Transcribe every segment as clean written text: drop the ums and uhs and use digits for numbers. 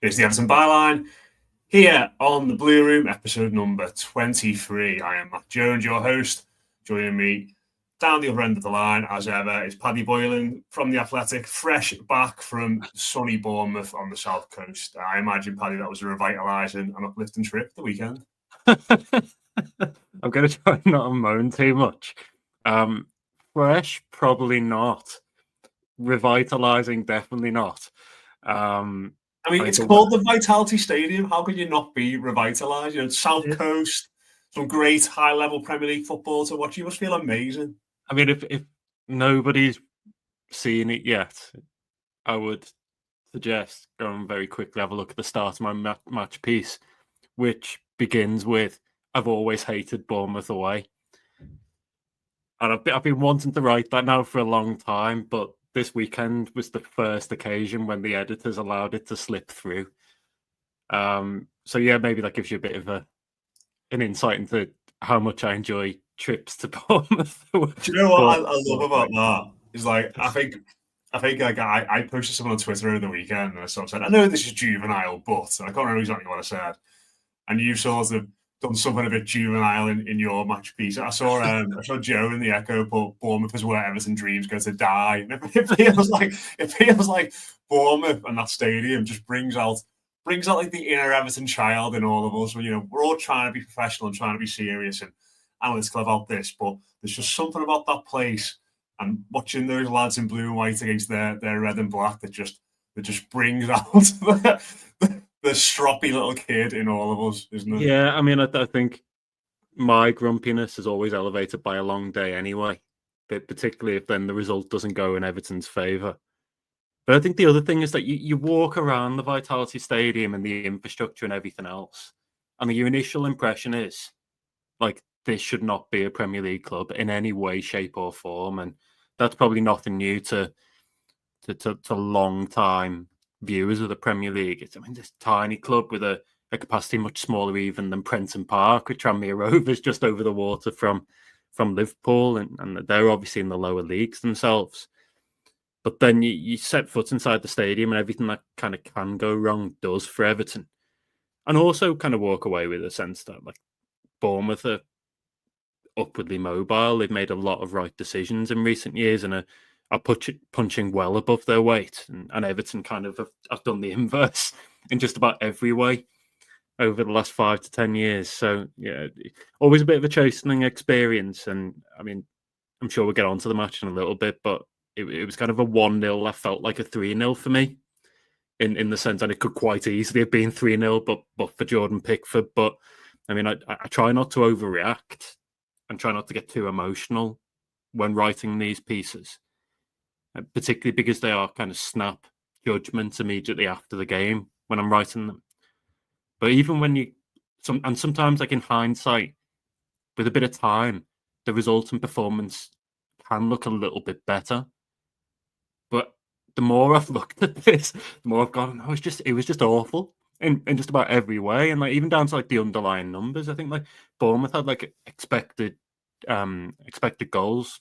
It's the Everton Byline here on the Blue Room, episode number 23. I am Matt Jones, your host. Joining me down the other end of the line, as ever, is Paddy Boylan from The Athletic, fresh back from sunny Bournemouth on the south coast. I imagine, Paddy, that was a revitalising and uplifting trip the weekend. I'm going to try not to moan too much. Fresh, probably not. Revitalising, definitely not. It's called the Vitality Stadium. How could you not be revitalised? South Coast, some great high-level Premier League football to watch. You must feel amazing. I mean, if nobody's seen it yet, I would suggest going very quickly have a look at the start of my match piece, which begins with, I've always hated Bournemouth away. And I've been wanting to write that now for a long time, but this weekend was the first occasion when the editors allowed it to slip through. So yeah, maybe that gives you a bit of an insight into how much I enjoy trips to Bournemouth. Do you know what I love about that? Is like I think I posted something on Twitter over the weekend and I sort of said, I know this is juvenile, but I can't remember exactly what I said. And you sort of done something a bit juvenile in your match piece. I saw Joe in the Echo put Bournemouth is where Everton dreams go to die. And it feels like Bournemouth and that stadium just brings out like the inner Everton child in all of us. When we're all trying to be professional and trying to be serious and analytical about this, but there's just something about that place and watching those lads in blue and white against their red and black that just brings out the stroppy little kid in all of us, isn't it? Yeah, I mean, I think my grumpiness is always elevated by a long day anyway, but particularly if then the result doesn't go in Everton's favour. But I think the other thing is that you walk around the Vitality Stadium and the infrastructure and everything else, and your initial impression is, like, this should not be a Premier League club in any way, shape or form. And that's probably nothing new to long-time viewers of the Premier League. This tiny club with a capacity much smaller even than Prenton Park, with Tranmere Rovers just over the water from Liverpool, and they're obviously in the lower leagues themselves. But then you set foot inside the stadium and everything that kind of can go wrong does for Everton. And also kind of walk away with a sense that, like, Bournemouth are upwardly mobile. They've made a lot of right decisions in recent years and are punching well above their weight. And Everton kind of have done the inverse in just about every way over the last 5 to 10 years. So, yeah, always a bit of a chastening experience. And, I mean, I'm sure we'll get on to the match in a little bit, but it was kind of a 1-0 that felt like a 3-0 for me in the sense that it could quite easily have been 3-0, but for Jordan Pickford. But, I mean, I try not to overreact and try not to get too emotional when writing these pieces, particularly because they are kind of snap judgments immediately after the game when I'm writing them. But even when sometimes, like, in hindsight, with a bit of time, the resultant performance can look a little bit better. But the more I've looked at this, the more I've gone, no, it was just awful in just about every way. And, like, even down to, like, the underlying numbers, I think, like, Bournemouth had, like, expected goals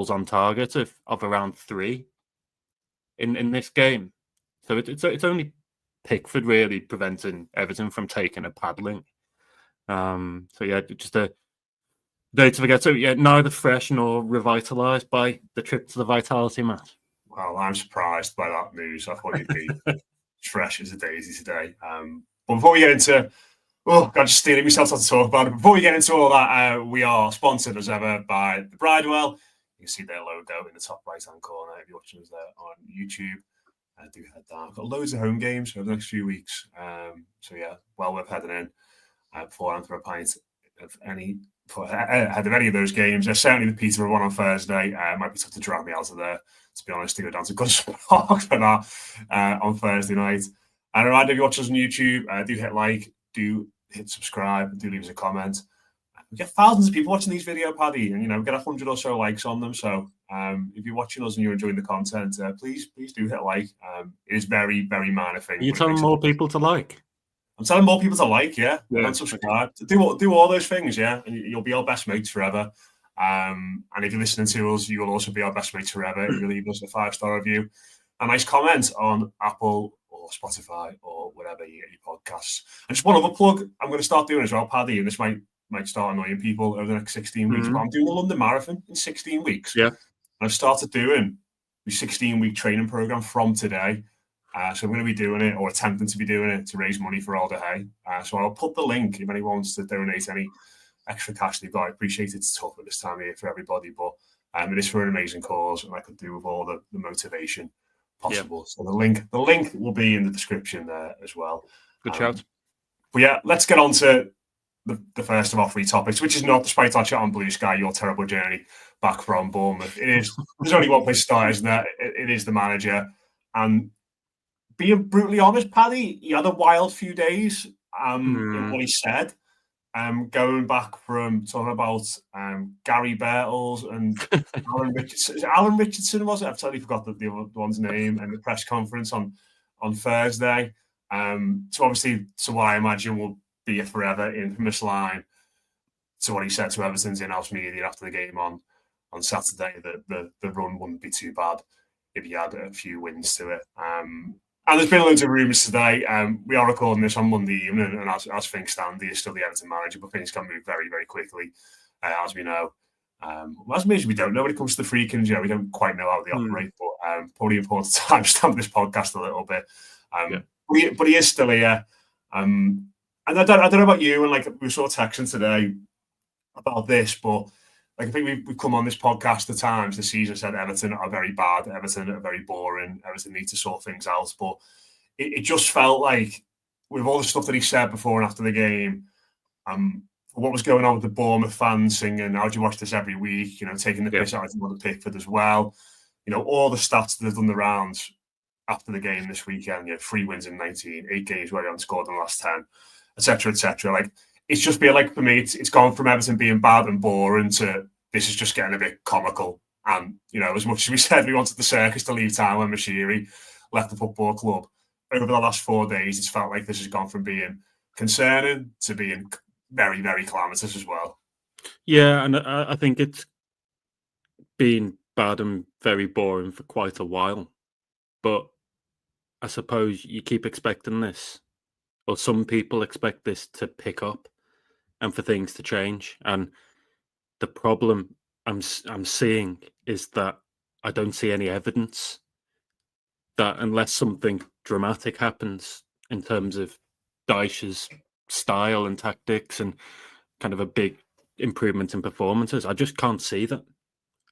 on target of around 3 in this game. So it's only Pickford really preventing Everton from taking a paddling. So yeah, just a day to forget. So yeah, neither fresh nor revitalised by the trip to the Vitality match. Well, I'm surprised by that news. I thought you'd be fresh as a daisy today. But before we get into just stealing myself to talk about it. Before we get into all that, we are sponsored as ever by the Bridewell. You can see their logo in the top right-hand corner if you're watching us there on YouTube. Do head down. I've got loads of home games over the next few weeks. So yeah, well worth heading in beforehand for a pint ahead of any of those games. Certainly the Peterborough one on Thursday. Might be tough to drag me out of there, to be honest, to go down to Goodison Park for that on Thursday night. And a reminder, if you watch us on YouTube, do hit like, do hit subscribe, do leave us a comment. We get thousands of people watching these videos, Paddy, and we get 100 or so likes on them. So if you're watching us and you're enjoying the content, please do hit like. It is very, very minor thing. You're telling more people to like? I'm telling more people to like, yeah. And subscribe. Do all those things, yeah, and you'll be our best mates forever. And if you're listening to us, you will also be our best mates forever if you leave us a 5-star review, a nice comment on Apple or or Spotify or wherever you get your podcasts. And just one other plug I'm going to start doing as well, Paddy, and this might start annoying people over the next 16 weeks, but I'm doing the London Marathon in 16 weeks. Yeah. And I've started doing the 16-week training program from today. So I'm going to be doing it, or attempting to be doing it, to raise money for Alder Hay. So I'll put the link if anyone wants to donate any extra cash they've got. I appreciate it's tough at this time of year for everybody, but it is for an amazing cause, and I could do with all the motivation possible. So the link will be in the description there as well. Good shout. But yeah, let's get on to the first of our 3 topics, which is not, despite our chat on Blue Sky, your terrible journey back from Bournemouth. It is. There's only one place to start, isn't there? It is the manager. And being brutally honest, Paddy, he had a wild few days in what he said. Going back from talking about Gary Bertels and Alan Richardson. Is it Alan Richardson, was it? I've totally forgot the other one's name, and the press conference on Thursday. So obviously, to what I imagine will be a forever infamous line, to what he said to Everton's in-house media after the game on Saturday, that the run wouldn't be too bad if he had a few wins to it. And there's been loads of rumours today. We are recording this on Monday evening, and as things stand, he is still the Everton manager, but things can move very, very quickly, as we know. As much as we don't know when it comes to the Freakins, we don't quite know how they operate, but probably important to timestamp this podcast a little bit. But he is still here. And I don't know about you, and like we were sort of texting today about this, but like I think we've come on this podcast at times this season, said Everton are very bad, Everton are very boring, Everton need to sort things out. But it just felt like, with all the stuff that he said before and after the game, what was going on with the Bournemouth fans singing, "How do you watch this every week?" Taking the piss out of Mother Pickford as well. All the stats that have done the rounds after the game this weekend. 3 wins in 19, 8 games where he hasn't scored in the last 10, etc., etc. Like, it's just been like, for me, it's gone from Everton being bad and boring to this is just getting a bit comical. And, as much as we said we wanted the circus to leave town when Mashiri left the football club, over the last 4 days, it's felt like this has gone from being concerning to being very, very calamitous as well. Yeah, and I think it's been bad and very boring for quite a while. But I suppose you keep expecting this, or some people expect this to pick up and for things to change. And the problem I'm seeing is that I don't see any evidence that, unless something dramatic happens in terms of Dyche's style and tactics and kind of a big improvement in performances, I just can't see that.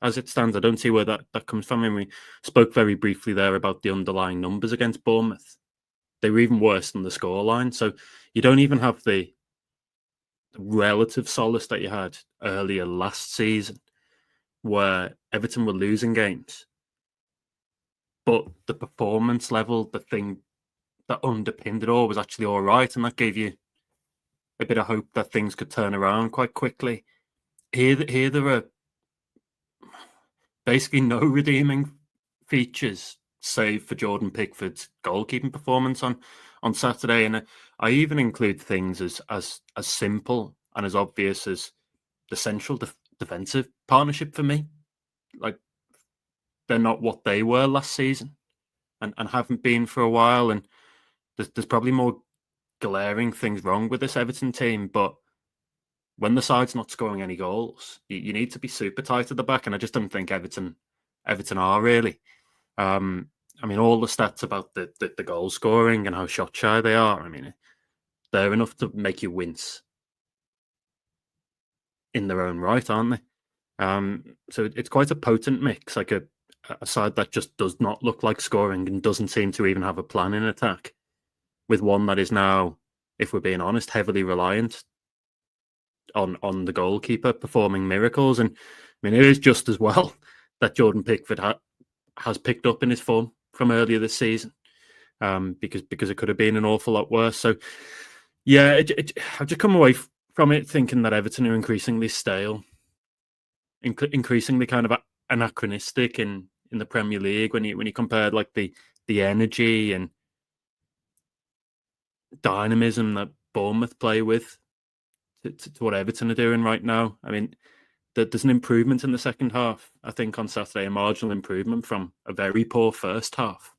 As it stands, I don't see where that comes from. And we spoke very briefly there about the underlying numbers against Bournemouth. They were even worse than the scoreline. So you don't even have the relative solace that you had earlier last season, where Everton were losing games, but the performance level, the thing that underpinned it all, was actually all right, and that gave you a bit of hope that things could turn around quite quickly. Here there are basically no redeeming features, save for Jordan Pickford's goalkeeping performance on Saturday. And I even include things as simple and as obvious as the central defensive partnership for me. Like, they're not what they were last season and haven't been for a while. And there's probably more glaring things wrong with this Everton team, but when the side's not scoring any goals, you need to be super tight at the back, and I just don't think Everton are really. I mean, all the stats about the goal scoring and how shot shy they are, I mean, they're enough to make you wince in their own right, aren't they? So it's quite a potent mix, like a side that just does not look like scoring and doesn't seem to even have a plan in attack, with one that is now, if we're being honest, heavily reliant on the goalkeeper performing miracles. And I mean, it is just as well that Jordan Pickford has picked up in his form from earlier this season, because it could have been an awful lot worse. So yeah, I've just come away from it thinking that Everton are increasingly stale, increasingly kind of anachronistic in the Premier League when you compare like the energy and dynamism that Bournemouth play with to what Everton are doing right now. I mean, there's an improvement in the second half, I think, on Saturday, a marginal improvement from a very poor first half.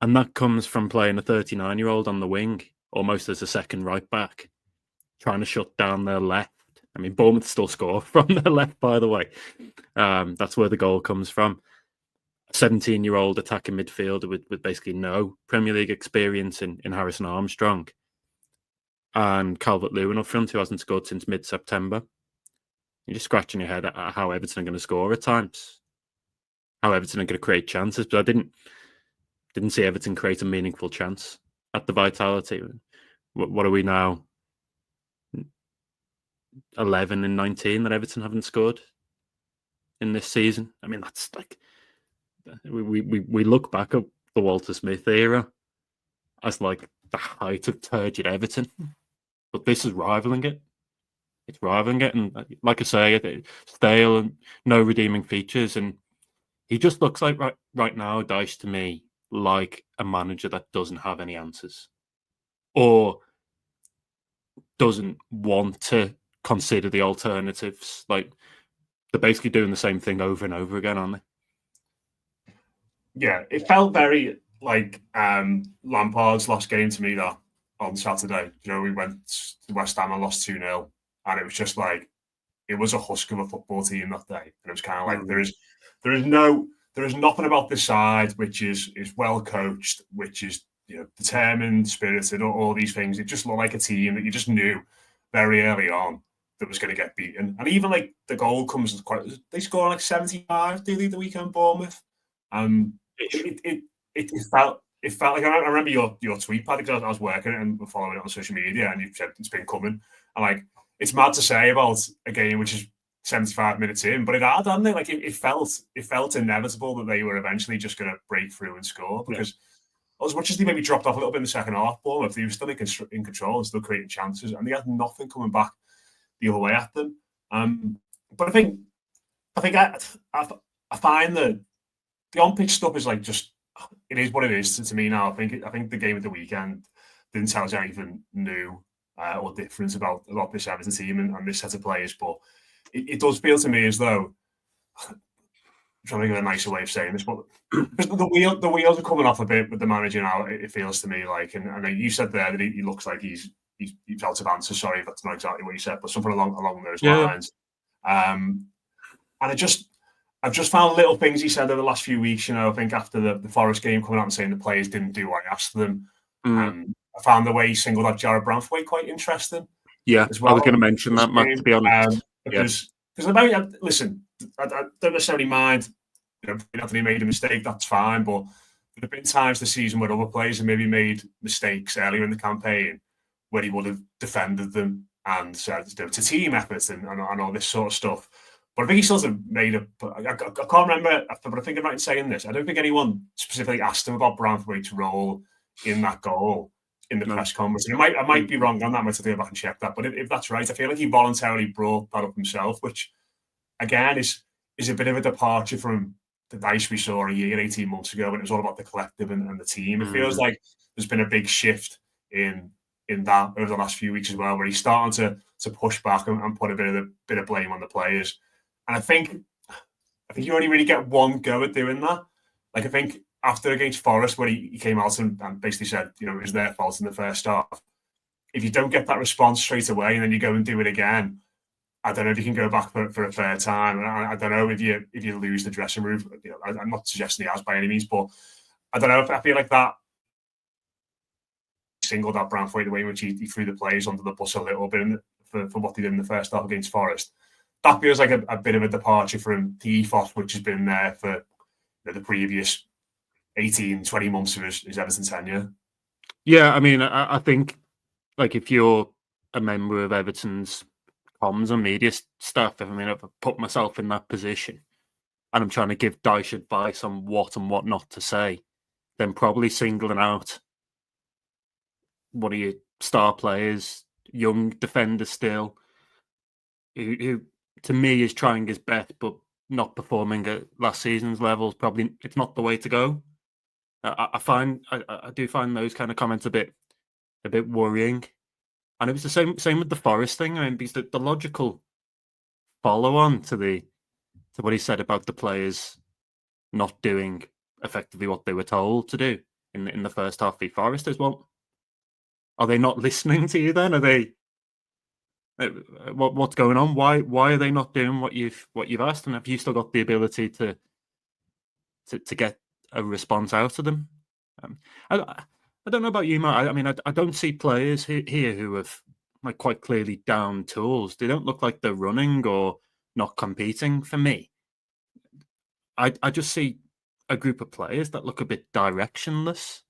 And that comes from playing a 39-year-old on the wing, almost as a second right back, trying to shut down their left. I mean, Bournemouth still score from their left, by the way. That's where the goal comes from. A 17-year-old attacking midfielder with basically no Premier League experience in Harrison Armstrong. And Calvert-Lewin up front, who hasn't scored since mid-September. You're just scratching your head at how Everton are going to score at times, how Everton are going to create chances. But I didn't see Everton create a meaningful chance at the Vitality. What are we now? 11 and 19 that Everton haven't scored in this season. I mean, that's like we look back at the Walter Smith era as like the height of turgid Everton, but this is rivaling it. It's rivaling it, and like I say, it's stale and no redeeming features. And he just looks like right now, Dyche, to me, like a manager that doesn't have any answers or doesn't want to consider the alternatives. Like, they're basically doing the same thing over and over again, aren't they? Yeah, it felt very like Lampard's last game to me that on Saturday. You know, we went to West Ham and lost 2-0, and it was just like it was a husk of a football team that day. And it was kind of like there is nothing about this side which is well coached, which is, you know, determined, spirited, all these things. It just looked like a team that you just knew very early on that was going to get beaten. And even like the goal comes quite. They score like 75, do they, the weekend, Bournemouth? It felt like I remember your tweet, Paddy, because I was working and following it on social media, and you said it's been coming. And like, it's mad to say about a game which is 75 minutes in, but it had, hadn't it? Like it felt inevitable that they were eventually just going to break through and score, because as much as they maybe dropped off a little bit in the second half, Bournemouth, they were still in control and still creating chances, and they had nothing coming back the other way at them. But I think I find that the on-pitch stuff is like just, it is what it is to me now. I think the game of the weekend didn't tell us anything new or different about this Everton team and this set of players, but it does feel to me as though, I'm trying to think of a nicer way of saying this, but the wheels are coming off a bit with the manager now. It feels to me like, and you said there that he looks like he's out of answers. Sorry if that's not exactly what you said, but something along those lines. And I've just found little things he said over the last few weeks. You know, I think after the Forest game, coming out and saying the players didn't do what I asked them. I found the way he singled out Jared Branthwaite quite interesting. Yeah, as well. I was going to mention that, Matt, to be honest. Because listen, I don't necessarily mind. You know, Anthony made a mistake, that's fine. But there have been times this season where other players have maybe made mistakes earlier in the campaign where he would have defended them and said, you know, it's a team effort and all this sort of stuff. But I think he still have made a. I can't remember, but I think I'm right in saying this. I don't think anyone specifically asked him about Branthwaite's role in that goal in the press conference. And I might be wrong on that. I might have to go back and check that. But if that's right, I feel like he voluntarily brought that up himself, which again is a bit of a departure from the Dyche we saw a year, 18 months ago, when it was all about the collective and the team. It feels like there's been a big shift in that over the last few weeks as well, where he's starting to push back and put a bit of blame on the players. And I think you only really get one go at doing that. Like, I think after against Forest, where he came out and basically said, you know, it was their fault in the first half. If you don't get that response straight away and then you go and do it again, I don't know if you can go back for a third time. And I don't know if you lose the dressing room. You know, I'm not suggesting he has by any means, but I don't know. I feel like that singled out Branthwaite the way in which he threw the players under the bus a little bit for what he did in the first half against Forest. That feels like a bit of a departure from the ethos which has been there for the previous 18, 20 months of his Everton tenure. Yeah, I mean, I think, like, if you're a member of Everton's comms and media stuff, if I've put myself in that position and I'm trying to give Dyche advice on what and what not to say, then probably singling out one of your star players, young defender still, who to me is trying his best but not performing at last season's levels. Probably it's not the way to go. I do find those kind of comments a bit worrying, and it was the same with the Forest thing. I mean, because the logical follow on to what he said about the players not doing effectively what they were told to do in the first half v Forest as well. Are they not listening to you then? Are they? What's going on? Why are they not doing what you've asked? And have you still got the ability to get a response out of them? I don't know about you, Matt. I mean, I don't see players here who have like quite clearly down tools. They don't look like they're running or not competing. For me, I just see a group of players that look a bit directionless.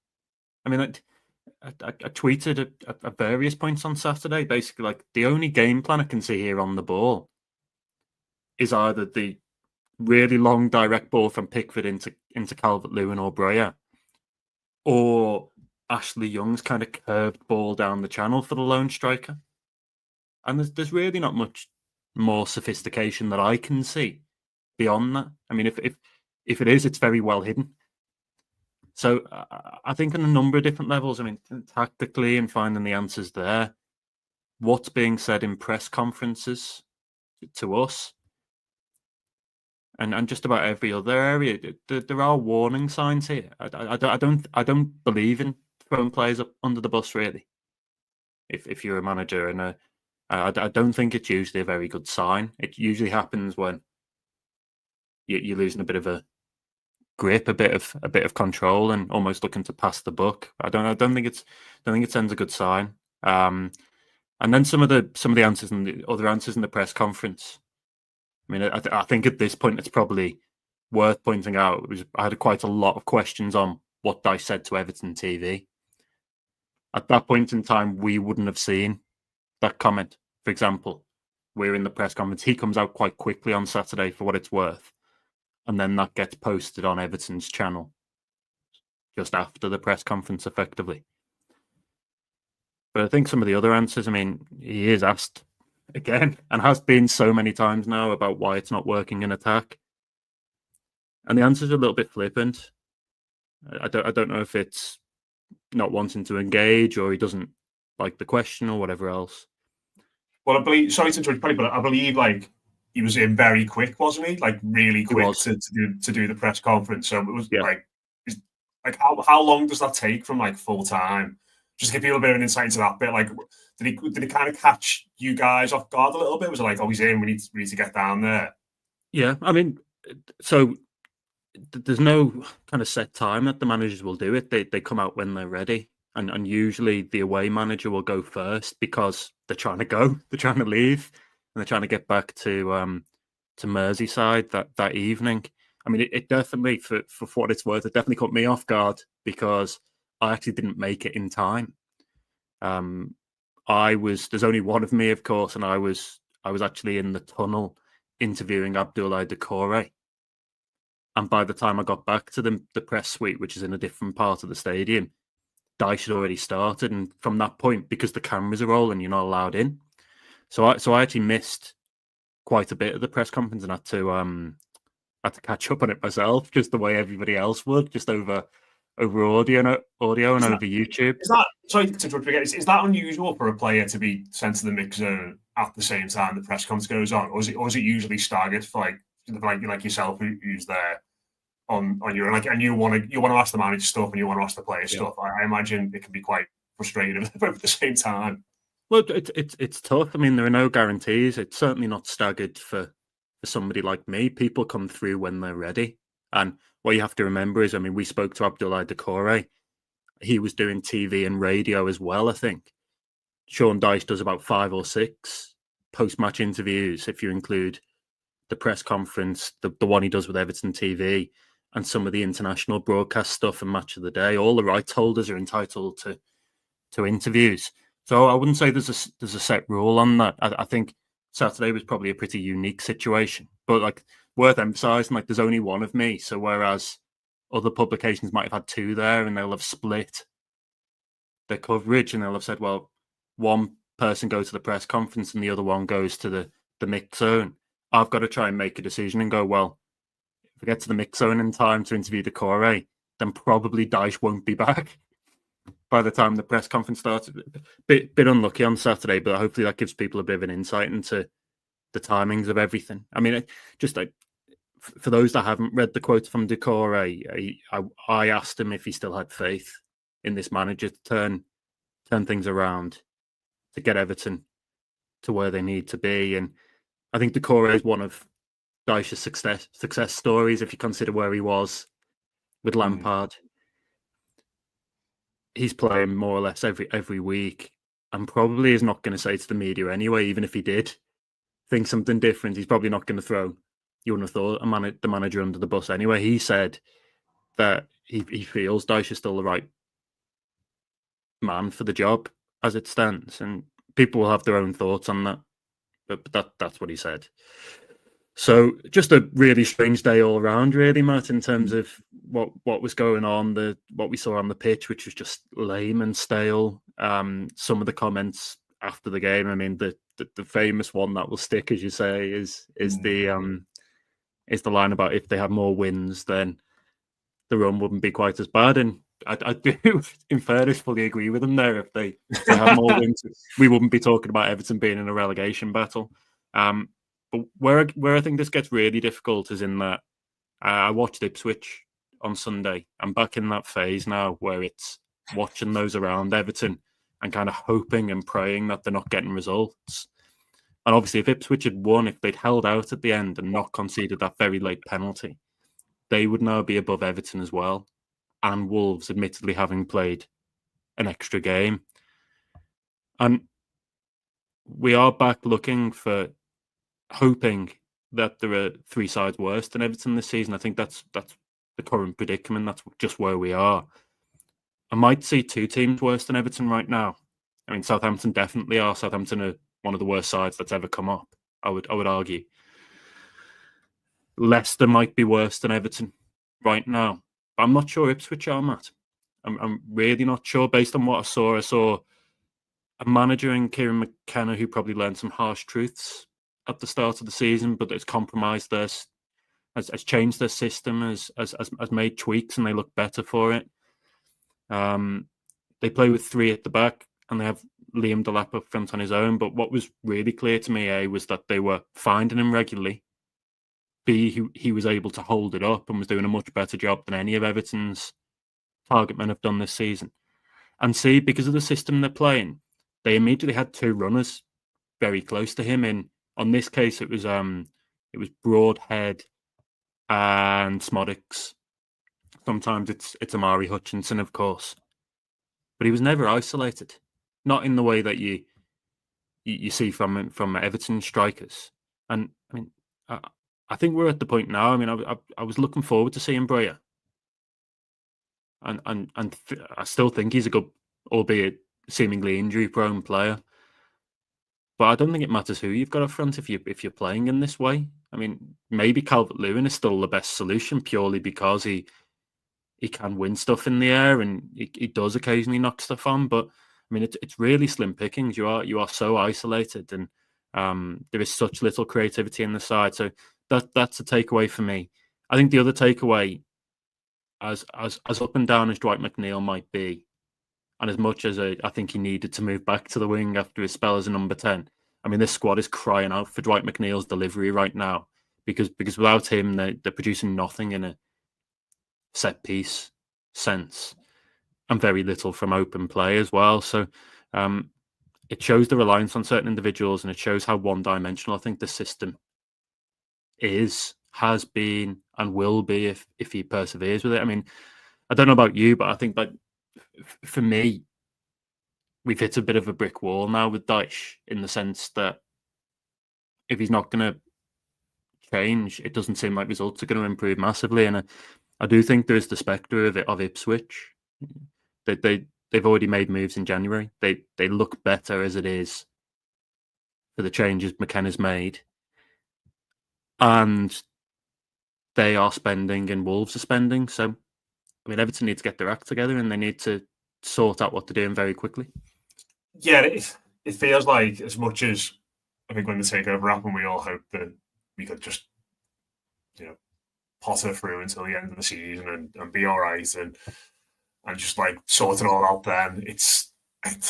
I mean, I tweeted at various points on Saturday, basically like the only game plan I can see here on the ball is either the really long direct ball from Pickford into Calvert-Lewin or Breyer, or Ashley Young's kind of curved ball down the channel for the lone striker. And there's really not much more sophistication that I can see beyond that. I mean, if it is, it's very well hidden. So I think on a number of different levels, I mean, tactically and finding the answers there, what's being said in press conferences to us, and just about every other area, there are warning signs here. I don't believe in throwing players up under the bus, really. If you're a manager, and I don't think it's usually a very good sign. It usually happens when you're losing a bit of a grip, a bit of control, and almost looking to pass the buck. I don't think it sends a good sign. And then some of the answers and the other answers in the press conference. I mean, I think at this point it's probably worth pointing out. I had quite a lot of questions on what Dyche said to Everton TV. At that point in time, we wouldn't have seen that comment. For example, we're in the press conference. He comes out quite quickly on Saturday, for what it's worth. And then that gets posted on Everton's channel just after the press conference, effectively. But I think some of the other answers, I mean, he is asked again, and has been so many times now, about why it's not working in attack. And the answers are a little bit flippant. I don't know if it's not wanting to engage, or he doesn't like the question, or whatever else. Well, I believe, sorry to interrupt, but I believe like he was in very quick, wasn't he? Like really quick to do the press conference. So it was like how long does that take from like full time? Just to give people a bit of an insight into that bit. Like, did he kind of catch you guys off guard a little bit? Was it like, oh, he's in, we need to get down there? Yeah, I mean, so there's no kind of set time that the managers will do it. They come out when they're ready. And usually the away manager will go first because they're trying to go, they're trying to leave, and they're trying to get back to Merseyside that evening. I mean, it definitely, for what it's worth, it definitely caught me off guard because I actually didn't make it in time. There's only one of me, of course, and I was actually in the tunnel interviewing Abdoulaye Doucouré. And by the time I got back to the press suite, which is in a different part of the stadium, Dyche had already started, and from that point, because the cameras are rolling, you're not allowed in. So I actually missed quite a bit of the press conference, and had to catch up on it myself, just the way everybody else would, just over audio and over YouTube. Is that unusual for a player to be sent to the mix zone at the same time the press conference goes on, or is it usually staggered for like yourself who's there? On your and you want to ask the manager stuff and you want to ask the player stuff. I imagine it can be quite frustrating at the same time. Well, it's tough. I mean, there are no guarantees. It's certainly not staggered for somebody like me. People come through when they're ready. And what you have to remember is, I mean, we spoke to Abdoulaye Doucouré. He was doing TV and radio as well, I think. Sean Dyche does about 5 or 6 post-match interviews, if you include the press conference, the one he does with Everton TV, and some of the international broadcast stuff and Match of the Day. All the rights holders are entitled to interviews. So I wouldn't say there's a set rule on that. I think Saturday was probably a pretty unique situation, but like worth emphasising, like there's only one of me. So whereas other publications might have had 2 there, and they'll have split their coverage, and they'll have said, well, one person goes to the press conference and the other one goes to the mix zone. I've got to try and make a decision and go, well, if we get to the mix zone in time to interview Doucouré, then probably Dyche won't be back by the time the press conference starts. Bit unlucky on Saturday, but hopefully that gives people a bit of an insight into the timings of everything. I mean, just like for those that haven't read the quote from Decore, I asked him if he still had faith in this manager to turn things around, to get Everton to where they need to be. And I think Decore is one of Dyche's success stories, if you consider where he was with Lampard. He's playing more or less every week, and probably is not going to say to the media anyway, even if he did think something different, he's probably not going to throw, you wouldn't have thought, the manager under the bus anyway. He said that he feels Dyche is still the right man for the job as it stands, and people will have their own thoughts on that, but that's what he said. So just a really strange day all around, really, Matt, in terms of what was going on, what we saw on the pitch, which was just lame and stale. Some of the comments after the game, I mean, the famous one that will stick, as you say, is the line about if they had more wins, then the run wouldn't be quite as bad. And I do, in fairness, fully agree with them there. If they had more wins, we wouldn't be talking about Everton being in a relegation battle. But where I think this gets really difficult is in that I watched Ipswich on Sunday. I'm back in that phase now where it's watching those around Everton and kind of hoping and praying that they're not getting results. And obviously, if Ipswich had won, if they'd held out at the end and not conceded that very late penalty, they would now be above Everton as well. And Wolves, admittedly, having played an extra game. And we are back looking for, hoping that there are three sides worse than Everton this season. I think that's the current predicament. That's just where we are. I might see two teams worse than Everton right now. I mean, Southampton definitely are. Southampton are one of the worst sides that's ever come up, I would argue. Leicester might be worse than Everton right now. But I'm not sure Ipswich are, Matt. I'm really not sure. Based on what I saw a manager in Kieran McKenna who probably learned some harsh truths at the start of the season, but it's compromised has changed their system, has made tweaks, and they look better for it. They play with three at the back, and they have Liam Delap up front on his own. But what was really clear to me, A, was that they were finding him regularly. B, he was able to hold it up and was doing a much better job than any of Everton's target men have done this season. And C, because of the system they're playing, they immediately had two runners very close to him. On this case, it was Broadhead and Smodics. Sometimes it's Amari Hutchinson, of course, but he was never isolated, not in the way that you see from Everton strikers. And I mean, I think we're at the point now. I mean, I was looking forward to seeing Breyer, and I still think he's a good, albeit seemingly injury-prone player. But I don't think it matters who you've got up front if you're playing in this way. I mean, maybe Calvert-Lewin is still the best solution purely because he can win stuff in the air and he does occasionally knock stuff on. But I mean, it's really slim pickings. You are so isolated, and there is such little creativity in the side. So that's a takeaway for me. I think the other takeaway, as up and down as Dwight McNeil might be, and as much as I think he needed to move back to the wing after his spell as a number 10, I mean, this squad is crying out for Dwight McNeil's delivery right now because without him, they're producing nothing in a set-piece sense and very little from open play as well. So it shows the reliance on certain individuals, and it shows how one-dimensional I think the system has been, and will be if he perseveres with it. I mean, I don't know about you, but I think that for me, we've hit a bit of a brick wall now with Dyche, in the sense that if he's not going to change, it doesn't seem like results are going to improve massively. And I do think there is the spectre of Ipswich. They've already made moves in January. They look better as it is for the changes McKenna's made, and they are spending, and Wolves are spending. So, I mean, Everton need to get their act together, and they need to sort out what they're doing very quickly. Yeah, it feels like, as much as I think when the takeover happened, we all hoped that we could just, potter through until the end of the season and be all right and just like sort it all out. Then it's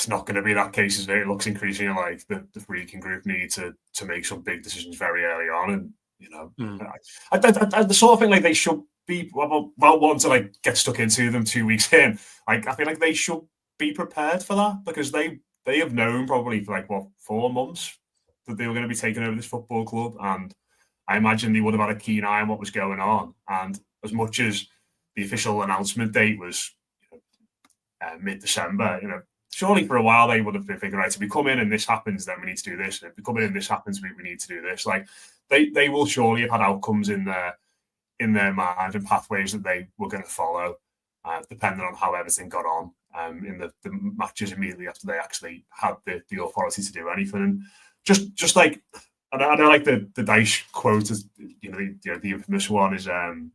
not going to be that case. It looks increasingly like the freaking group need to make some big decisions very early on, and You know, the sort of thing like they should be about wanting to like get stuck into them 2 weeks in. Like I feel like they should be prepared for that because they have known probably for like 4 months that they were going to be taking over this football club, and I imagine they would have had a keen eye on what was going on. And as much as the official announcement date was mid-December, you know, surely for a while they would have been thinking, right, if we come in and this happens, then we need to do this. And if we come in and this happens, we need to do this. Like they will surely have had outcomes in their mind and pathways that they were going to follow, depending on how everything got on in the matches immediately after they actually had the authority to do anything. And just like, I know like the Dyche quote is, you know, the infamous one is going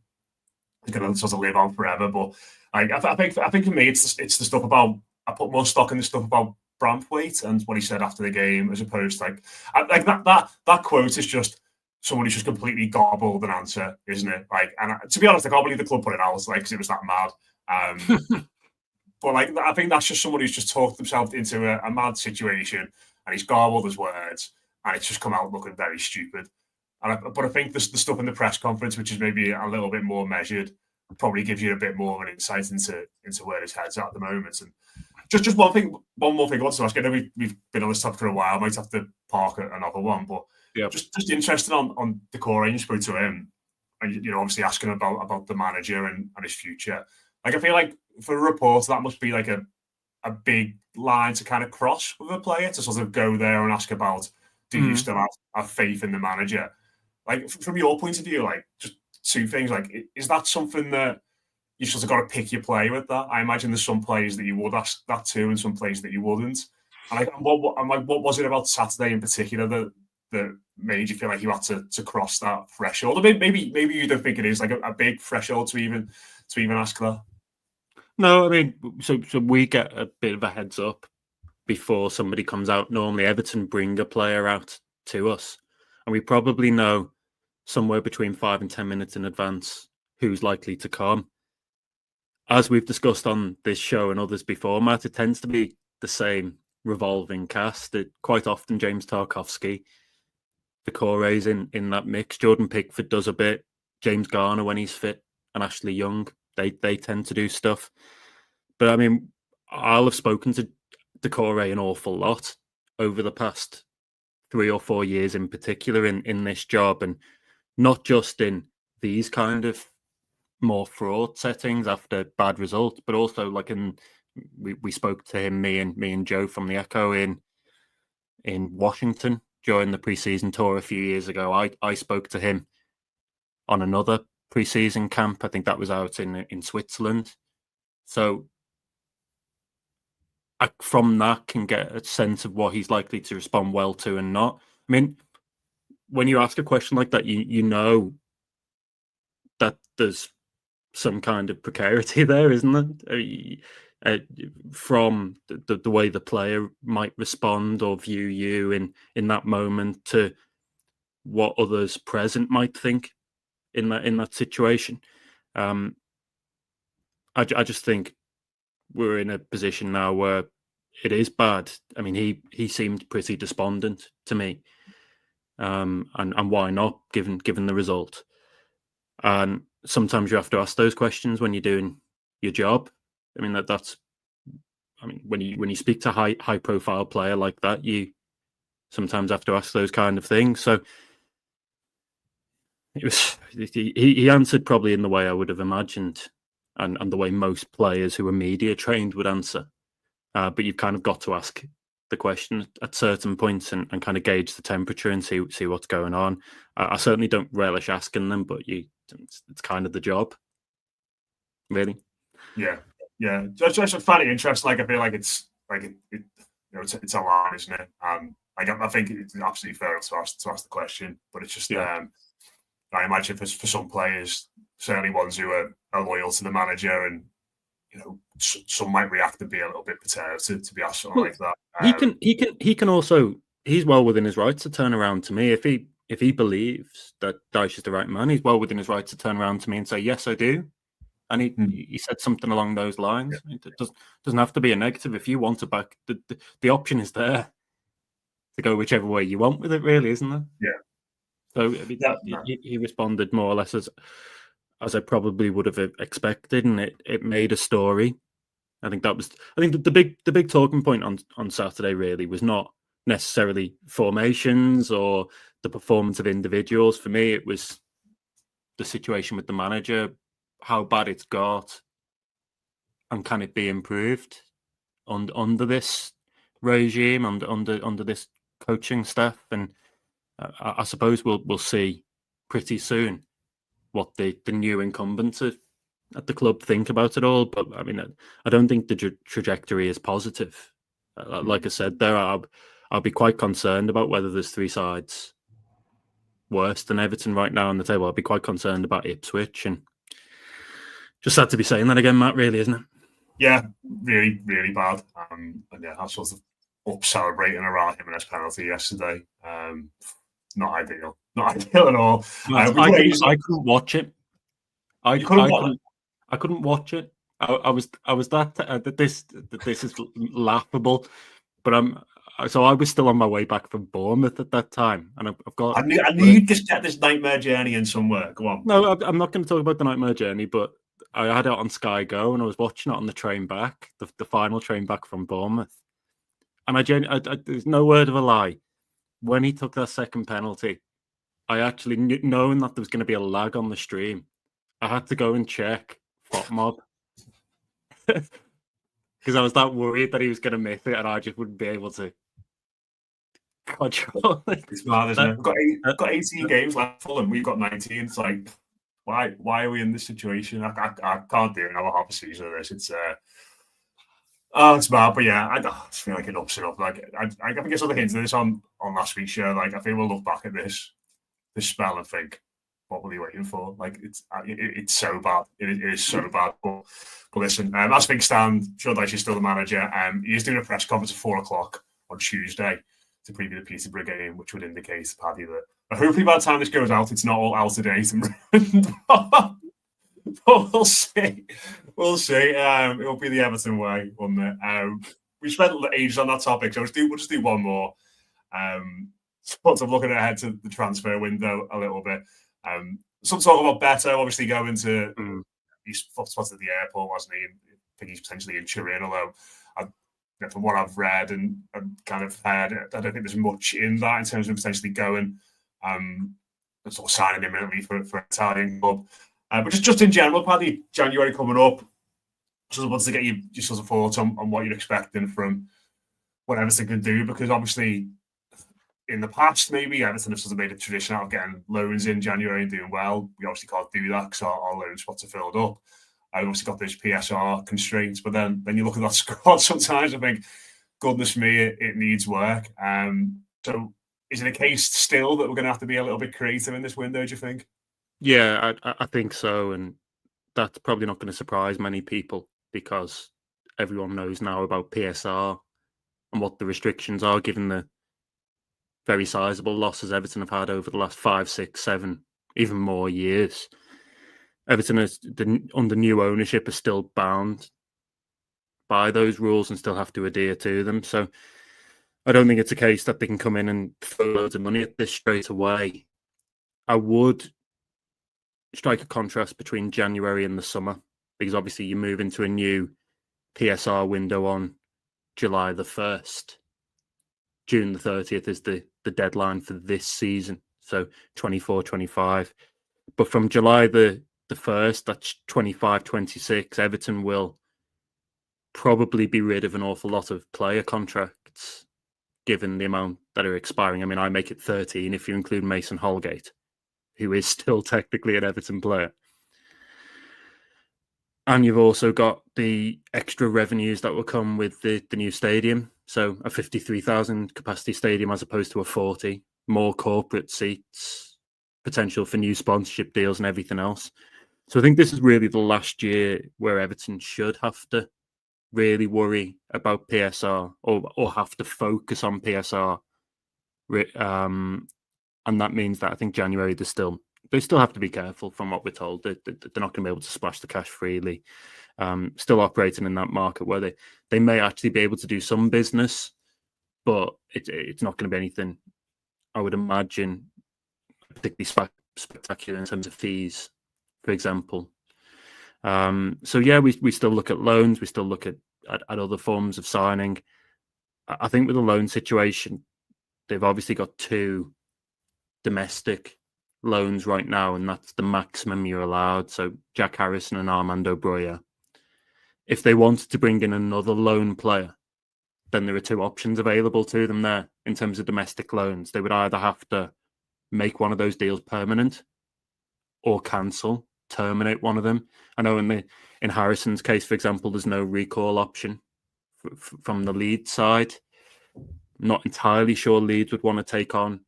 to sort of live on forever. But like, I think for me, it's the stuff about, I put more stock in the stuff about Branthwaite and what he said after the game, as opposed to like that quote is just someone who's just completely gobbled an answer, isn't it? Like, and to be honest, I can't believe the club put it out, like, because it was that mad. But like, I think that's just someone who's just talked himself into a mad situation, and he's garbled his words, and it's just come out looking very stupid. But I think the stuff in the press conference, which is maybe a little bit more measured, probably gives you a bit more of an insight into where his head's at the moment. And just one more thing I want to ask. I know we've been on this topic for a while. I might have to park another one, but just interested on Decore. You spoke to him, and you know, obviously asking about the manager and his future. Like, I feel like for a reporter, that must be like a big line to kind of cross with a player, to sort of go there and ask about, do you still have faith in the manager? Like, from your point of view, like, just two things. Like, is that something that you sort of got to pick your play with that? I imagine there's some players that you would ask that to and some players that you wouldn't. And like, what was it about Saturday in particular that made you feel like you had to cross that threshold? Or maybe you don't think it is like a big threshold to even ask that. No, I mean, so we get a bit of a heads up before somebody comes out. Normally, Everton bring a player out to us, and we probably know somewhere between 5 and 10 minutes in advance who's likely to come. As we've discussed on this show and others before, Matt, it tends to be the same revolving cast. Quite often, James Tarkowski, Decore's in that mix. Jordan Pickford does a bit. James Garner when he's fit, and Ashley Young. They tend to do stuff. But I mean, I'll have spoken to Decore an awful lot over the past 3 or 4 years in particular in this job, and not just in these kind of more fraud settings after bad results, but also like we spoke to him, me and Joe from the Echo in Washington during the preseason tour a few years ago. I spoke to him on another preseason camp. I think that was out in Switzerland. So I, from that, can get a sense of what he's likely to respond well to and not. I mean, when you ask a question like that, you know that there's some kind of precarity there, isn't there? From the way the player might respond or view you in that moment to what others present might think in that situation. I just think we're in a position now where it is bad. I mean, he seemed pretty despondent to me, and why not, given the result? And sometimes you have to ask those questions when you're doing your job. I mean, that's. I mean, when you speak to high profile player like that, you sometimes have to ask those kind of things. So he answered probably in the way I would have imagined, and the way most players who are media trained would answer. But you've kind of got to ask the question at certain points and kind of gauge the temperature and see what's going on. I certainly don't relish asking them, but it's kind of the job, really. Yeah. Just funny interest. Like, I feel like it's like it it's a line, isn't it? Like, I think it's absolutely fair to ask the question, but it's just I imagine for some players, certainly ones who are loyal to the manager, and you know, some might react and be a little bit perturbed to be asked something like that. He can also, he's well within his right to turn around to me if he believes that Dyche is the right man. He's well within his right to turn around to me and say, yes, I do. And he said something along those lines. Yeah. It doesn't have to be a negative. If you want to back, the option is there to go whichever way you want with it, really, isn't there? Yeah. So I mean, Yeah. he responded more or less as I probably would have expected, and it made a story. I think the big talking point on Saturday really was not necessarily formations or the performance of individuals. For me, it was the situation with the manager, how bad it's got, and can it be improved under this regime, under this coaching staff. And I suppose we'll see pretty soon what the new incumbents at the club think about it all. But I mean, I don't think the trajectory is positive. Like I said there, I'll be quite concerned about whether there's three sides worse than Everton right now on the table. I'll be quite concerned about Ipswich, and just sad to be saying that again, Matt, really, isn't it? Yeah, really, really bad. And yeah, I was sort of up celebrating around Jimenez penalty yesterday. Not ideal. Not ideal at all. I couldn't watch it. I couldn't watch it. I was that this is laughable, but I was still on my way back from Bournemouth at that time, and I've got. I knew you'd just get this nightmare journey in somewhere. Go on. No, I'm not going to talk about the nightmare journey, but I had it on Sky Go, and I was watching it on the train back, the final train back from Bournemouth, and there's no word of a lie. When he took that second penalty, I actually knowing that there was going to be a lag on the stream, I had to go and check FOTMob because I was that worried that he was going to miss it, and I just wouldn't be able to control it. It's mad, isn't it? We've got 18 games left for them. We've got 19. It's like, why are we in this situation? I can't do another half a season of this. It's it's mad, but yeah, I just feel like it ups it up. Like I think it's other hints of this on last week's show. Like I think we'll look back at this spell and think, what were we waiting for? Like it's so bad. It is so bad. But listen, as things stand, Sean Dyche is still the manager. He's doing a press conference at 4:00 on Tuesday to preview the Peterborough game, which would indicate, Paddy, that hopefully by the time this goes out, it's not all out of date and ruined. But we'll see. We'll see. It'll be the Everton way, won't it? We spent ages on that topic, so we'll just do one more. Sort of looking ahead to the transfer window a little bit. Some talk about Beto, obviously going to he's spotted at the airport, wasn't he? I think he's potentially in Turin, although from what I've read and kind of heard, I don't think there's much in that in terms of potentially going sort of signing imminently for an Italian club. But just in general, Paddy, January coming up, just wanted to get your sort of thoughts on what you're expecting from what Everton can do, because obviously in the past, maybe Everton have sort of made a tradition out of getting loans in January and doing well. We obviously can't do that because our loan spots are filled up. I've obviously got those PSR constraints, but then you look at that squad sometimes, I think, goodness me, it needs work. So is it a case still that we're going to have to be a little bit creative in this window, do you think? Yeah, I think so. And that's probably not going to surprise many people because everyone knows now about PSR and what the restrictions are, given the very sizable losses Everton have had over the last 5, 6, 7, even more years. Everton is under new ownership is still bound by those rules and still have to adhere to them. So I don't think it's a case that they can come in and throw loads of money at this straight away. I would strike a contrast between January and the summer, because obviously you move into a new PSR window on July the 1st. June the 30th is the deadline for this season, so 24-25. But from July the 1st, that's 25-26, Everton will probably be rid of an awful lot of player contracts, given the amount that are expiring. I mean, I make it 13 if you include Mason Holgate, who is still technically an Everton player. And you've also got the extra revenues that will come with the new stadium. So a 53,000 capacity stadium as opposed to a 40, more corporate seats, potential for new sponsorship deals and everything else. So I think this is really the last year where Everton should have to really worry about PSR or have to focus on PSR. And that means that I think January they still have to be careful from what we're told. They're not going to be able to splash the cash freely. Still operating in that market where they may actually be able to do some business, but it's not going to be anything, I would imagine, particularly spectacular in terms of fees, for example. So yeah, we still look at loans. We still look at other forms of signing. I think with the loan situation, they've obviously got 2 domestic loans right now, and that's the maximum you're allowed. So Jack Harrison and Armando Broja. If they wanted to bring in another loan player, then there are 2 options available to them there in terms of domestic loans. They would either have to make one of those deals permanent or terminate one of them. I know in Harrison's case, for example, there's no recall option from the Leeds side. Not entirely sure Leeds would want to take on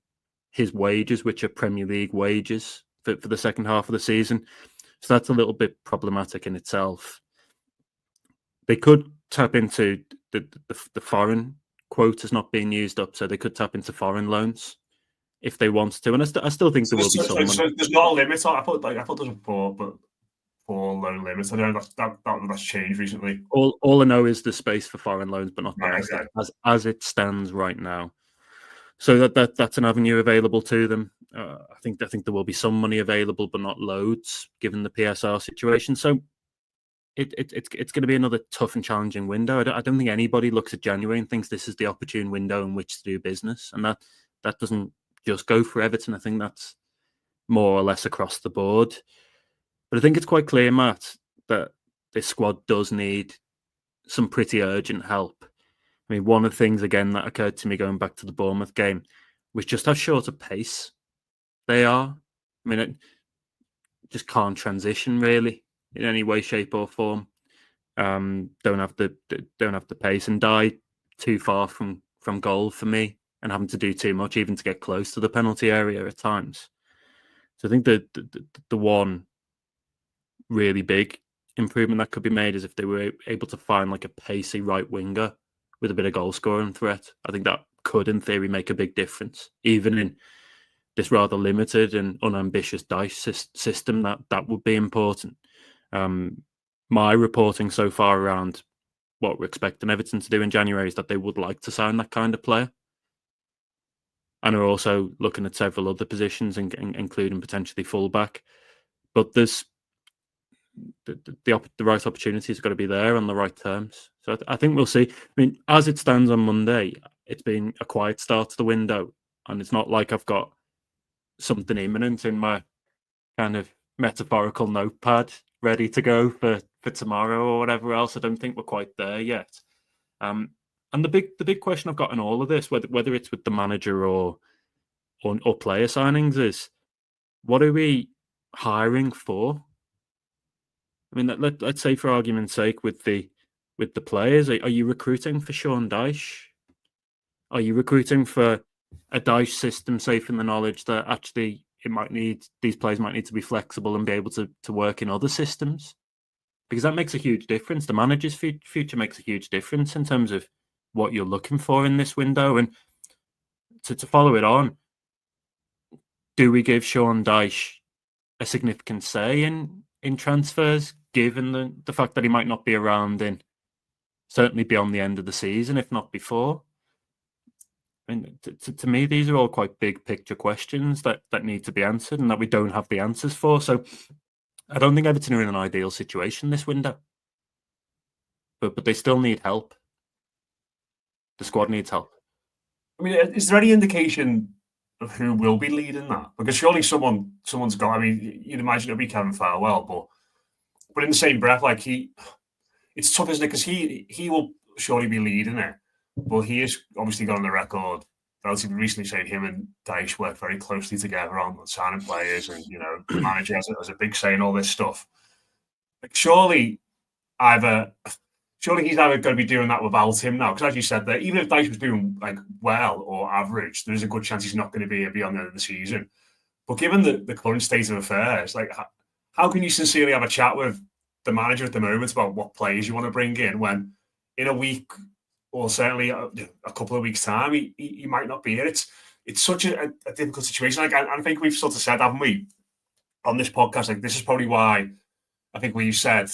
his wages, which are Premier League wages for the second half of the season. So that's a little bit problematic in itself. They could tap into the foreign quotas not being used up, so they could tap into foreign loans if they want to. And I still think there will be some. So there's not a limit. I thought there's a four loan limit. I know that's changed recently. All I know is the space for foreign loans, but not domestic, as it stands right now. So that's an avenue available to them. I think there will be some money available, but not loads, given the PSR situation. So it's going to be another tough and challenging window. I don't think anybody looks at January and thinks this is the opportune window in which to do business, and that doesn't just go for Everton. I think that's more or less across the board. But I think it's quite clear, Matt, that this squad does need some pretty urgent help. I mean, one of the things, again, that occurred to me going back to the Bournemouth game was just how short a pace they are. I mean, it just can't transition really in any way, shape, or form. Don't have the pace, and die too far from goal for me, and having to do too much even to get close to the penalty area at times. So I think the one really big improvement that could be made is if they were able to find like a pacey right winger with a bit of goal scoring threat. I think that could, in theory, make a big difference, even in this rather limited and unambitious Dyche system. That would be important. My reporting so far around what we're expecting Everton to do in January is that they would like to sign that kind of player, and are also looking at several other positions, including potentially fullback. But there's the right opportunities have got to be there on the right terms. So I think we'll see. I mean, as it stands on Monday, it's been a quiet start to the window, and it's not like I've got something imminent in my kind of metaphorical notepad ready to go for tomorrow or whatever else. I don't think we're quite there yet. And the big question I've got in all of this, whether it's with the manager or player signings, is what are we hiring for? I mean, let's say, for argument's sake, with the players, are you recruiting for Sean Dyche? Are you recruiting for a Dyche system, safe in the knowledge that actually these players might need to be flexible and be able to work in other systems? Because that makes a huge difference. The manager's future makes a huge difference in terms of what you're looking for in this window. And to follow it on, do we give Sean Dyche a significant say in transfers, given the fact that he might not be around in certainly beyond the end of the season, if not before? I mean, to me, these are all quite big picture questions that need to be answered and that we don't have the answers for. So I don't think Everton are in an ideal situation this window, but they still need help. The squad needs help. I mean, is there any indication of who will be leading that? Because surely someone's got. I mean, you'd imagine it'll be Kevin Farwell, but in the same breath, like it's tough, isn't it? Because he will surely be leading it, but he has obviously got on the record relatively recently saying him and Dyche work very closely together on signing players, and the manager has a big say in all this stuff. Like, surely he's either going to be doing that without him now, because as you said, that even if Dyche was doing like well or average, there's a good chance he's not going to be beyond the end of the season. But given the current state of affairs, like how can you sincerely have a chat with the manager at the moment about what players you want to bring in when in a week or certainly a couple of weeks' time he might not be here? It's such a difficult situation. Like I think we've sort of said, haven't we, on this podcast? Like this is probably why I think we said.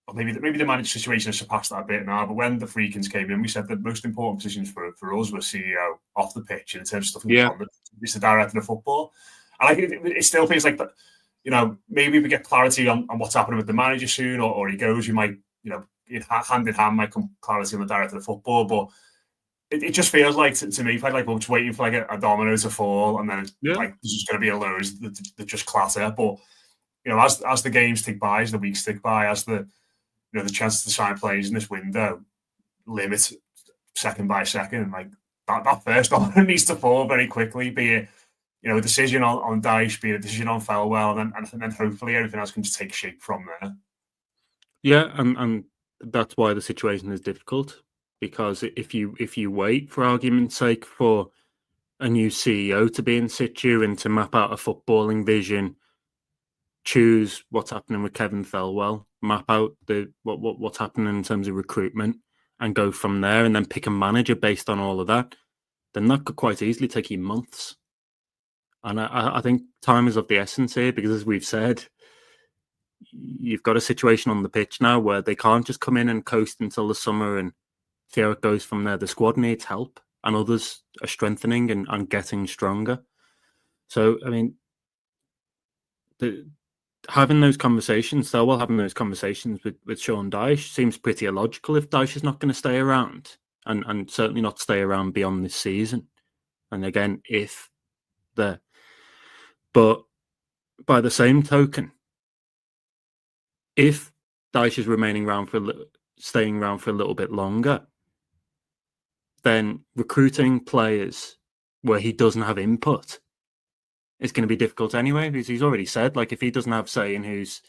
Or maybe the manager situation has surpassed that a bit now, but when the Freakins came in, we said the most important positions for us were CEO off the pitch, and in terms of stuff on the, it's the director of football. And it still feels like that. Maybe we get clarity on what's happening with the manager soon, or he goes. We might, hand in hand, might come clarity on the director of football. But it just feels like to me, like we're just waiting for like a domino to fall, and then like there's just going to be a load that just clatter. But as the games tick by, as the weeks tick by, as the the chances to sign players in this window limit second by second, like that first domino needs to fall very quickly. Be it a decision on Dyche, be it a decision on Felwell, and then hopefully everything else can just take shape from there. Yeah, and that's why the situation is difficult, because if you wait, for argument's sake, for a new CEO to be in situ and to map out a footballing vision, choose what's happening with Kevin Felwell, map out what's happening in terms of recruitment, and go from there, and then pick a manager based on all of that, then that could quite easily take you months. And I think time is of the essence here, because as we've said, you've got a situation on the pitch now where they can't just come in and coast until the summer and see how it goes from there. The squad needs help, and others are strengthening and getting stronger. So, I mean, having those conversations, Selwell having those conversations with Sean Dyche seems pretty illogical if Dyche is not going to stay around, and certainly not stay around beyond this season. And again, if there. But by the same token, if Dyche is staying around for a little bit longer, then recruiting players where he doesn't have input is going to be difficult anyway, because he's already said, like, if he doesn't have say in who's,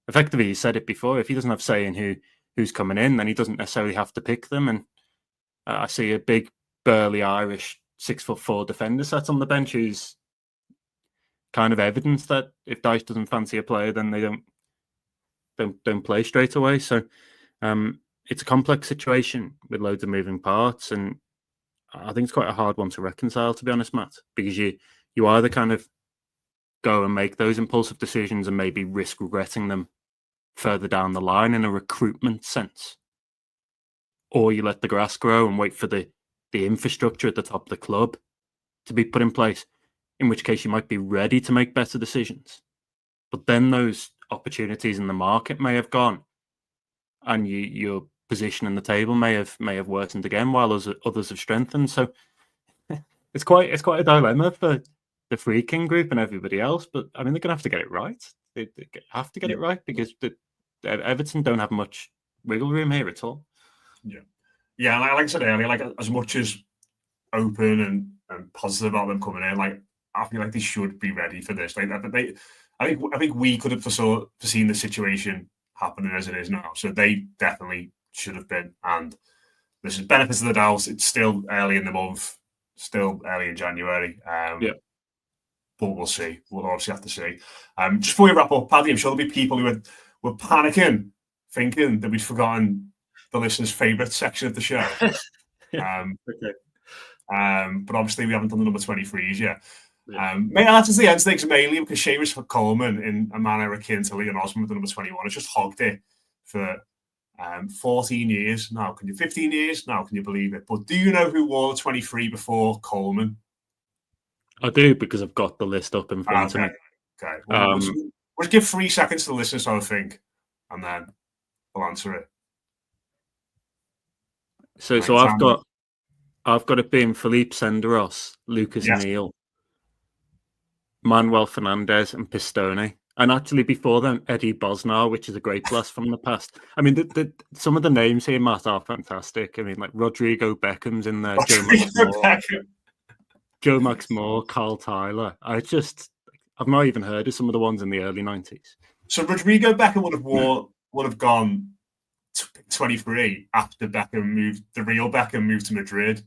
effectively he said it before, if he doesn't have say in who's coming in, then he doesn't necessarily have to pick them. And I see a big burly Irish 6'4" defender sat on the bench who's kind of evidence that if Dyche doesn't fancy a player, then they don't play straight away. So it's a complex situation with loads of moving parts, and I think it's quite a hard one to reconcile, to be honest, Matt, because you either kind of go and make those impulsive decisions and maybe risk regretting them further down the line in a recruitment sense, or you let the grass grow and wait for the infrastructure at the top of the club to be put in place, in which case you might be ready to make better decisions. But then those opportunities in the market may have gone, and your position in the table may have worsened again, while others have strengthened. So it's quite a dilemma for the Freaking Group and everybody else. But I mean, they're going to have to get it right. They have to get it right, because Everton don't have much wiggle room here at all. Yeah. And like I said earlier, like as much as open and positive about them coming in, like I feel like they should be ready for this. Like I think we could have foreseen the situation happening as it is now. So they definitely should have been. And this is benefits of the doubt. It's still early in the month, still early in January. But we'll see. We'll obviously have to see. Just before we wrap up, Paddy, I'm sure there'll be people who were panicking, thinking that we'd forgotten the listeners' favourite section of the show. Okay. But obviously we haven't done the number 23s yet. That's the end stakes, mainly because Seamus Coleman, in a manner akin to Leon Osman with the number 21, has just hogged it for 14 years now. 15 years now? Can you believe it? But do you know who wore the 23 before Coleman? I do, because I've got the list up in front of me. Okay. Well, we'll give 3 seconds to the listeners to think, and then we'll answer it. So I've got it being Felipe Senderos, Lucas Neal, Manuel Fernandez, and Pistone. And actually, before them, Eddie Bosnar, which is a great blast from the past. I mean, some of the names here, Matt, are fantastic. I mean, like Rodrigo Beckham's in there, Joe Max Moore, Carl Tyler. I've not even heard of some of the ones in the early 90s. So Rodrigo Beckham would have gone 23 after the real Beckham moved to Madrid.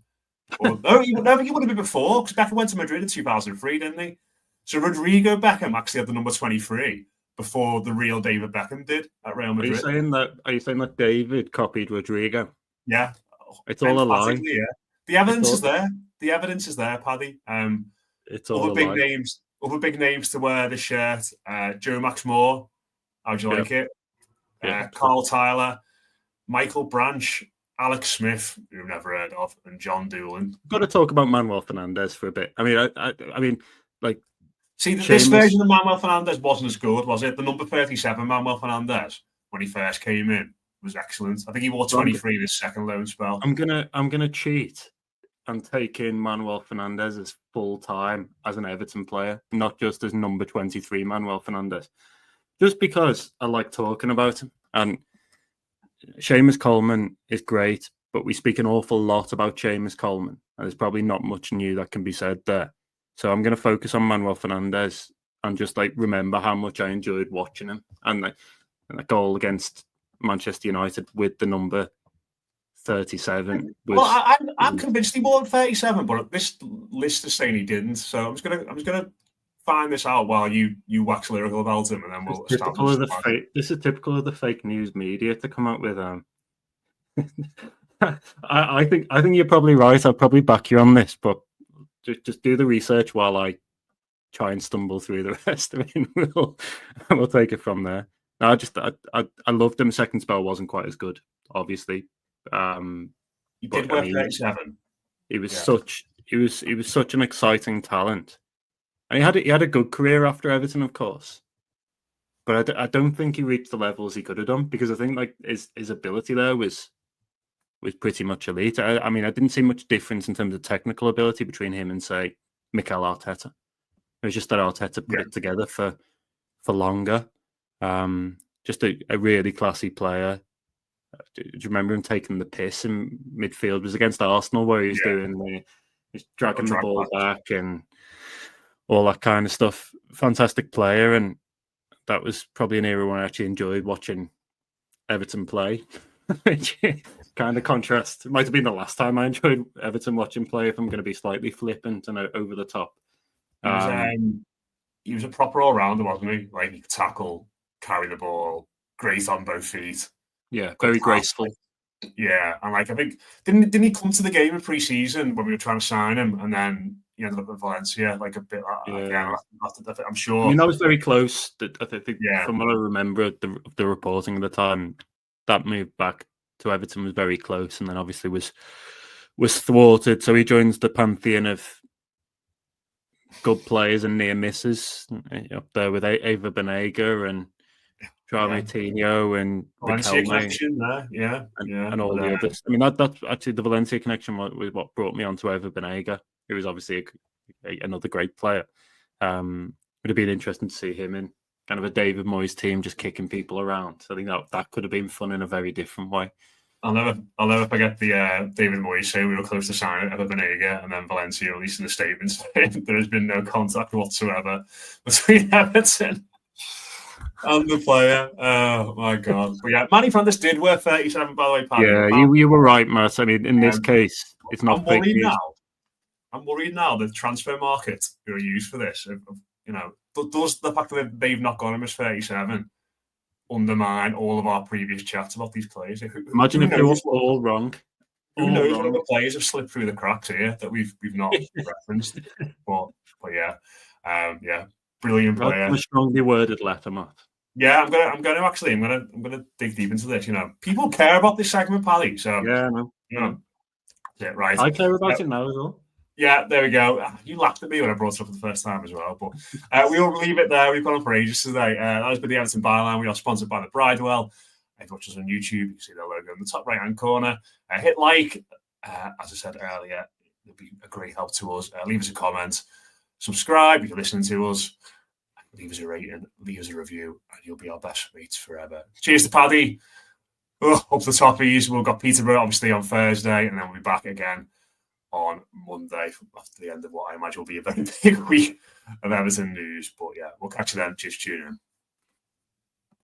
He would have been before, because Beckham went to Madrid in 2003, didn't he? So Rodrigo Beckham actually had the number 23 before the real David Beckham did at Real Madrid. Are you saying that David copied Rodrigo? Yeah. It's all a lie. Yeah. The evidence is there. The evidence is there, Paddy. It's all a lie. Other big names to wear the shirt. Joe Max Moore. How'd you like it? Carl Tyler, Michael Branch, Alex Smith, who I've never heard of, and John Doolan. Got to talk about Manuel Fernandez for a bit. I mean, like See, this version of Manuel Fernandes wasn't as good, was it? The number 37 Manuel Fernandes, when he first came in, was excellent. I think he wore 23 in his second loan spell. I'm gonna cheat and take in Manuel Fernandes as full time as an Everton player, not just as number 23 Manuel Fernandes. Just because I like talking about him. And Seamus Coleman is great, but we speak an awful lot about Seamus Coleman, and there's probably not much new that can be said there. So I'm going to focus on Manuel Fernandes and just remember how much I enjoyed watching him, and that goal against Manchester United with the number 37. I'm convinced he wore 37, but this list is saying he didn't. So I'm just gonna find this out while you wax lyrical about him, and then we'll establish. This is typical of the fake news media to come out with. I think you're probably right. I'll probably back you on this, but just do the research while I try and stumble through the rest of it. We'll take it from there. No, I loved him. Second spell wasn't quite as good, obviously. He did wear 37. He was such an exciting talent, and he had a good career after Everton, of course. But I don't think he reached the levels he could have done, because I think his ability there was pretty much elite. I mean, I didn't see much difference in terms of technical ability between him and, say, Mikel Arteta. It was just that Arteta put it together for longer. Just a really classy player. Do you remember him taking the piss in midfield? It was against Arsenal, where he was he's dragging the ball back and all that kind of stuff. Fantastic player, and that was probably an era when I actually enjoyed watching Everton play. Which kind of contrast. It might have been the last time I enjoyed Everton watching play, if I'm going to be slightly flippant and over the top. He was a proper all-rounder, wasn't he? He could tackle, carry the ball, great on both feet. Yeah, very graceful. Yeah, and I think didn't he come to the game in pre-season when we were trying to sign him, and then he ended up at Valencia, a bit. Again, I'm sure. I mean, that was very close. I think from what I remember the reporting at the time, that move back to Everton was very close, and then obviously was thwarted. So he joins the pantheon of good players and near misses up there with Ava Banega and Joao Moutinho and Valencia connection there, and all the others. I mean, that's actually the Valencia connection was what brought me onto Ava Banega, who was obviously another great player. Would have been interesting to see him in kind of a David Moyes team, just kicking people around. So I think that could have been fun in a very different way. I'll never forget the David Moyes saying we were close to signing Eva Banega, and then Valencia releasing a statement saying there has been no contact whatsoever between Everton and the player. Oh my God! But yeah, Manny Fernandes did wear 37, by the way, Paddy. Yeah, you were right, Matt. I mean, in this case, it's not fake news. I'm worried now the transfer market are used for this. Does the fact that they've not got him as 37 undermine all of our previous chats about these players? Imagine if they were all wrong. Who knows what other players have slipped through the cracks here that we've not referenced? But yeah, brilliant player. A strongly worded letter, Matt. Yeah, I'm gonna dig deep into this. People care about this segment, Paddy. So yeah, no. Right. I care about it now as well. Yeah, there we go. You laughed at me when I brought it up for the first time as well. But we'll leave it there. We've gone on for ages today. That has been the Everton Byline. We are sponsored by the Bridewell. If you watch us on YouTube, you can see their logo in the top right-hand corner. Hit like. As I said earlier, it'll be a great help to us. Leave us a comment. Subscribe if you're listening to us. Leave us a rating. Leave us a review. And you'll be our best mates forever. Cheers to Paddy. Up the toppies. We've got Peterborough, obviously, on Thursday. And then we'll be back again on Monday after the end of what I imagine will be a very big week of Everton news. But yeah, we'll catch you then. Cheers, tune in.